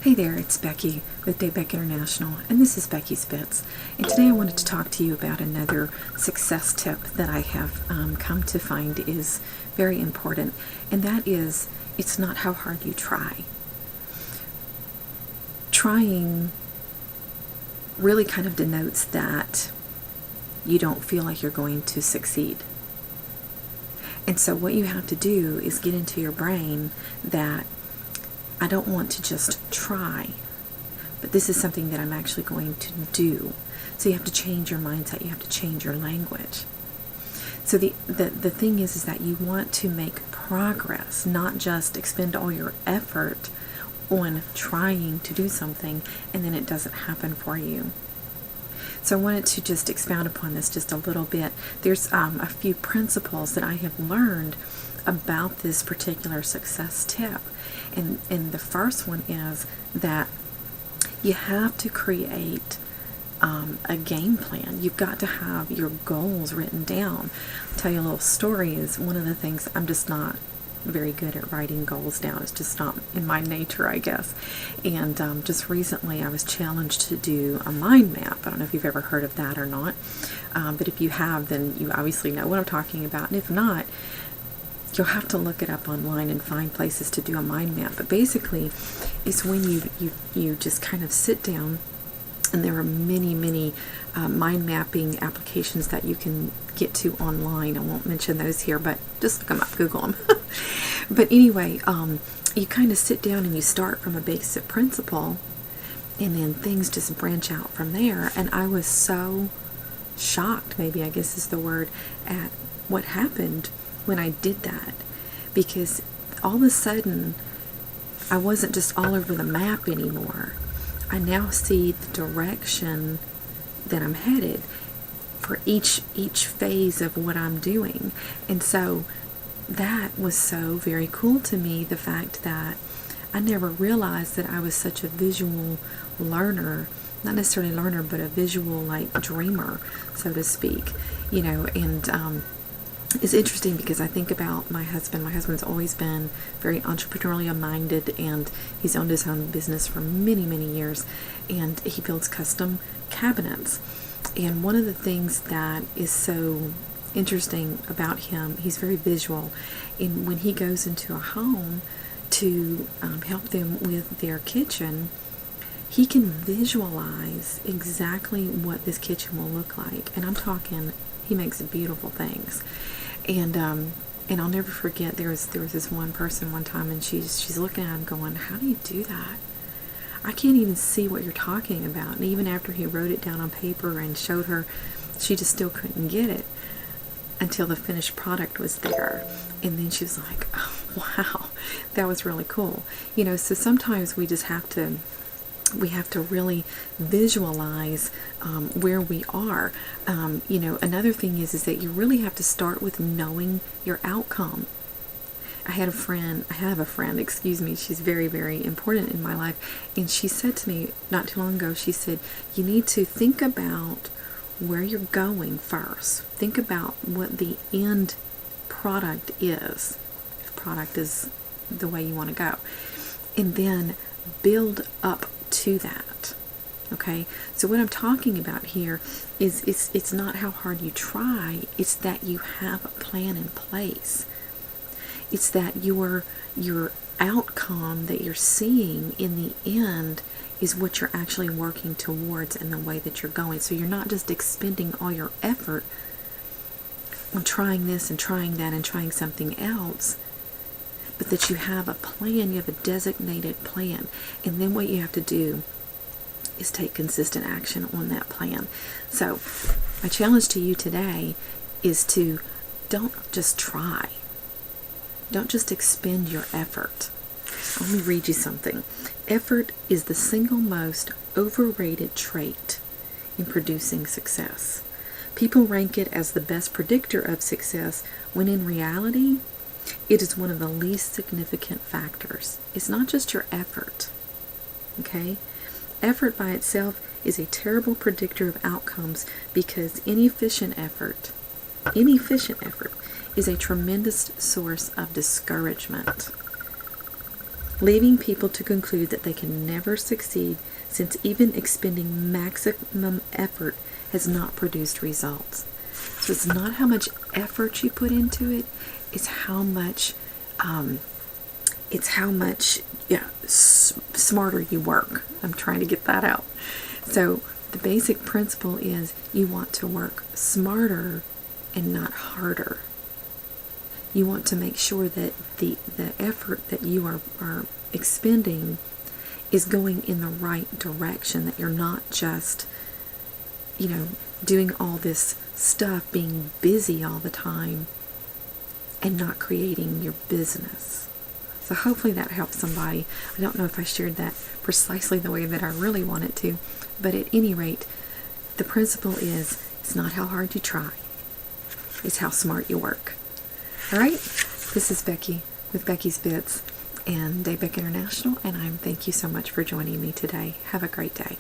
Hey there, it's Becky with Daybeck International, and this is Becky Spitz. And today I wanted to talk to you about another success tip that I have come to find is very important, and that is it's not how hard you try. Trying really kind of denotes that you don't feel like you're going to succeed. And so what you have to do is get into your brain that I don't want to just try, but this is something that I'm actually going to do. So you have to change your mindset. You have to change your language. So the thing is that you want to make progress, not just expend all your effort on trying to do something and then it doesn't happen for you. So I wanted to just expound upon this just a little bit. There's a few principles that I have learned about this particular success tip. And the first one is that you have to create a game plan. You've got to have your goals written down. I'll tell you a little story. Is one of the things I'm just not very good at writing goals down. It's just not in my nature, I guess. And just recently I was challenged to do a mind map. I don't know if you've ever heard of that or not. But if you have, then you obviously know what I'm talking about. And if not, you'll have to look it up online and find places to do a mind map. But basically, it's when you just kind of sit down, and there are many mind mapping applications that you can get to online. I won't mention those here, but just look them up, Google them. But anyway, you kind of sit down and you start from a basic principle, and then things just branch out from there. And I was so shocked, maybe I guess is the word, at what happened when I did that, because all of a sudden I wasn't just all over the map anymore. I now see the direction that I'm headed for each phase of what I'm doing. And so that was so very cool to me, the fact that I never realized that I was such a visual learner, not necessarily learner, but a visual like dreamer, so to speak, and it's interesting because I think about my husband. My husband's always been very entrepreneurially minded, and he's owned his own business for many years, and he builds custom cabinets. And one of the things that is so interesting about him, he's very visual, and when he goes into a home to help them with their kitchen, he can visualize exactly what this kitchen will look like. And I'm talking, he makes beautiful things. And I'll never forget, there was this one person one time, and she's looking at him going, how do you do that? I can't even see what you're talking about. And even after he wrote it down on paper and showed her, she just still couldn't get it until the finished product was there. And then she was like, oh, wow, that was really cool. So sometimes we just have to really visualize where we are. Another thing is that you really have to start with knowing your outcome. I have a friend, she's very, very important in my life, and she said to me not too long ago, she said, you need to think about where you're going first. Think about what the end product is, if product is the way you want to go, and then build up to that. Okay, so what I'm talking about here is it's not how hard you try, it's that you have a plan in place. It's that your outcome that you're seeing in the end is what you're actually working towards in the way that you're going. So you're not just expending all your effort on trying this and trying that and trying something else, but that you have a plan, you have a designated plan. And then what you have to do is take consistent action on that plan. So my challenge to you today is to don't just try. Don't just expend your effort. Let me read you something. Effort is the single most overrated trait in producing success. People rank it as the best predictor of success, when in reality, it is one of the least significant factors. It's not just your effort, okay? Effort by itself is a terrible predictor of outcomes, because inefficient effort is a tremendous source of discouragement. leaving people to conclude that they can never succeed since even expending maximum effort has not produced results. So it's not how much effort you put into it, it's how much smarter you work. I'm trying to get that out. So the basic principle is you want to work smarter and not harder. You want to make sure that the effort that you are expending is going in the right direction, that you're not just, doing all this stuff, being busy all the time, and not creating your business. So hopefully that helps somebody. I don't know if I shared that precisely the way that I really want it to, but at any rate, the principle is it's not how hard you try, it's how smart you work. All right, this is Becky with Becky's Bits and Daybeck International, and thank you so much for joining me today. Have a great day.